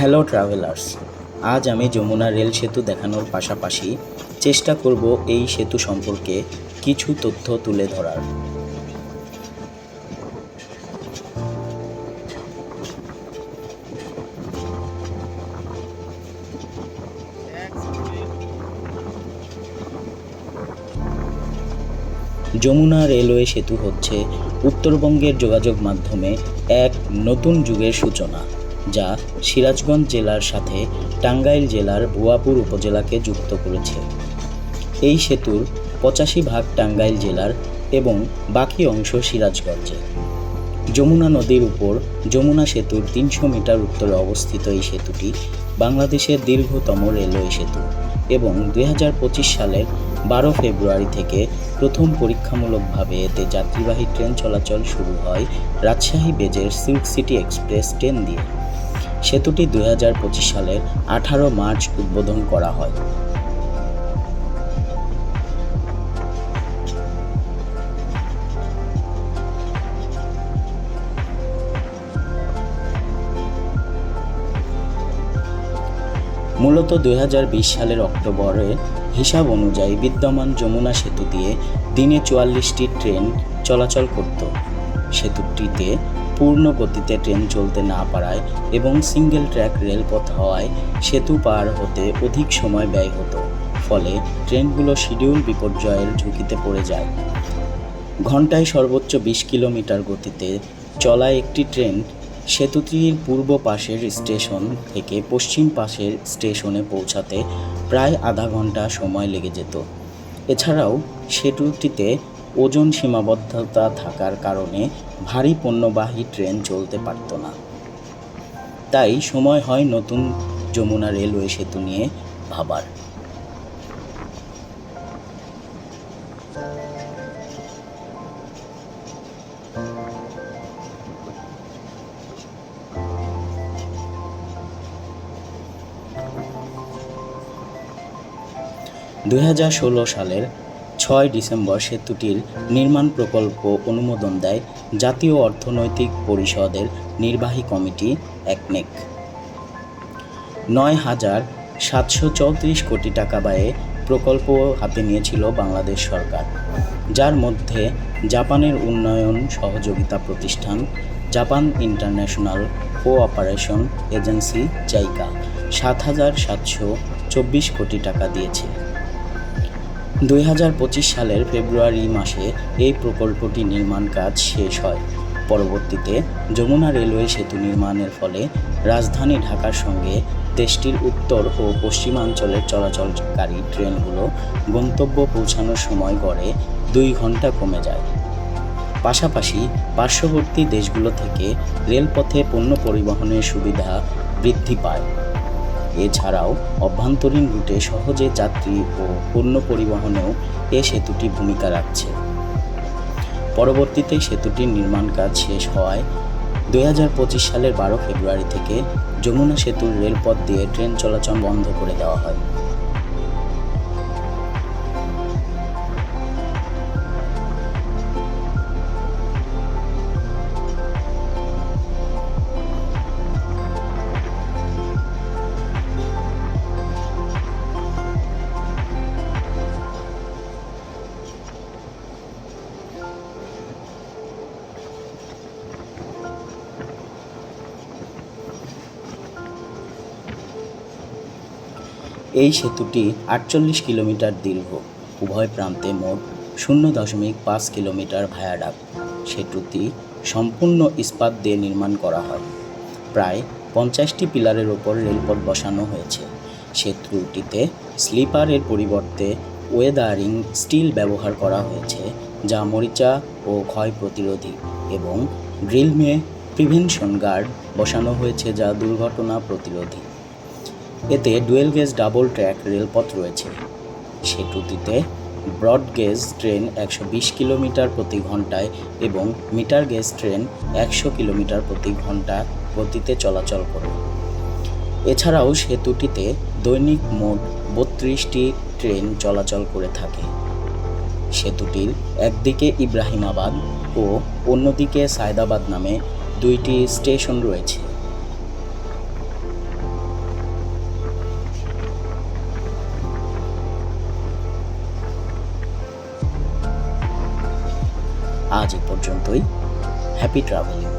Hello travellers, আজ আমি Jamuna rail সেতু দেখানোর পাশাপাশি চেষ্টা করব এই সেতু সম্পর্কে কিছু তথ্য তুলে ধরার। যমুনা রেলওয়ে সেতু হচ্ছে উত্তরবঙ্গের যোগাযোগ মাধ্যমে এক নতুন যুগের সূচনা, যা সিরাজগঞ্জ জেলার সাথে টাঙ্গাইল জেলার ভুয়াপুর উপজেলাকে যুক্ত করেছে। এই সেতুর 85 ভাগ টাঙ্গাইল জেলার এবং বাকি অংশ সিরাজগঞ্জে। যমুনা নদীর উপর যমুনা সেতুর 300 মিটার উত্তরে অবস্থিত এই সেতুটি বাংলাদেশের দীর্ঘতম রেলওয়ে সেতু এবং 2025 সালের 12 ফেব্রুয়ারি থেকে প্রথম পরীক্ষামূলকভাবে এতে যাত্রীবাহী ট্রেন চলাচল শুরু হয় রাজশাহী বেজের সিল্ক সিটি এক্সপ্রেস ট্রেন দিয়ে। সেতুটি 2025 সালের 18 মার্চ উদ্বোধন করা হয়। মূলত 2020 সালের অক্টোবরে হিসাব অনুযায়ী বিদ্যমান যমুনা সেতু দিয়ে দিনে 44টি ট্রেন চলাচল করত। সেতুটিতে পূর্ণ গতিতে ট্রেন চলতে না পারায় এবং সিঙ্গেল ট্র্যাক রেলপথ হওয়ায় সেতু পার হতে অধিক সময় ব্যয় হতো, ফলে ট্রেনগুলো শিডিউল বিপর্যয়ের ঝুঁকিতে পড়ে যায়। ঘন্টায় সর্বোচ্চ 20 কিলোমিটার গতিতে চলা একটি ট্রেন সেতুটির পূর্ব পাশের স্টেশন থেকে পশ্চিম পাশের স্টেশনে পৌঁছাতে প্রায় আধা ঘন্টা সময় লেগে যেত। এছাড়াও সেতুটিতে ওজন সীমাবদ্ধতা থাকার কারণে ভারী পণ্যবাহী ট্রেন চলতে পারত না। তাই সময় হয় নতুন যমুনা রেলওয়ে সেতু নিয়ে ভাবার। 2016 সালের 6 ডিসেম্বর সেতুটির নির্মাণ প্রকল্প অনুমোদন দেয় জাতীয় অর্থনৈতিক পরিষদের নির্বাহী কমিটি একনেক। 9,734 কোটি টাকা ব্যয়ে প্রকল্প হাতে নিয়েছিল বাংলাদেশ সরকার, যার মধ্যে জাপানের উন্নয়ন সহযোগিতা প্রতিষ্ঠান Japan international cooperation agency JICA 7,724 কোটি টাকা দিয়েছে। 2025 সালের ফেব্রুয়ারি মাসে এই প্রকল্পটি নির্মাণ কাজ শেষ হয়। পরবর্তীতে যমুনা রেলওয়ে সেতু নির্মাণের ফলে রাজধানী ঢাকার সঙ্গে দেশটির উত্তর ও পশ্চিমাঞ্চলের চলাচলকারী ট্রেনগুলো গন্তব্য পৌঁছানোর সময় গড়ে 2 ঘন্টা কমে যায়। পাশাপাশি পার্শ্ববর্তী দেশগুলো থেকে রেলপথে পণ্য পরিবহনের সুবিধা বৃদ্ধি পায়। এছাড়াও অভ্যন্তরীণ রুটে সহজে যাত্রী ও পণ্য পরিবহনেও এ সেতুটি ভূমিকা রাখছে। পরবর্তীতে সেতুটির নির্মাণ কাজ শেষ হওয়ায় 2025 সালের 12 ফেব্রুয়ারি থেকে যমুনা সেতুর রেলপথ দিয়ে ট্রেন চলাচল বন্ধ করে দেওয়া হয়। এই সেতুটি 48 কিলোমিটার দীর্ঘ। উভয় প্রান্তে মোট 0.5 কিলোমিটার ভায়াডাক্ট। সেতুটি সম্পূর্ণ ইস্পাত দিয়ে নির্মাণ করা হয়। প্রায় 50টি পিলারের ওপর রেলপথ বসানো হয়েছে। সেতুটিতে স্লিপারের পরিবর্তে ওয়েদারিং স্টিল ব্যবহার করা হয়েছে, যা মরিচা ও ক্ষয় প্রতিরোধী, এবং ড্রিলমে প্রিভেনশন গার্ড বসানো হয়েছে, যা দুর্ঘটনা প্রতিরোধী। এতে ডুয়েল গেজ ডাবল ট্র্যাক রেলপথ রয়েছে। সেতুটিতে ব্রড গেজ ট্রেন 120 কিলোমিটার প্রতি ঘন্টায় এবং মিটার গেজ ট্রেন 100 কিলোমিটার প্রতি ঘন্টা গতিতে চলাচল করে। এছাড়াও সেতুটিতে দৈনিক মোট 32টি ট্রেন চলাচল করে থাকে। সেতুটির একদিকে ইব্রাহিমাবাদ ও অন্যদিকে সায়দাবাদ নামে 2টি স্টেশন রয়েছে। আজ এ পর্যন্তই। Happy travelling.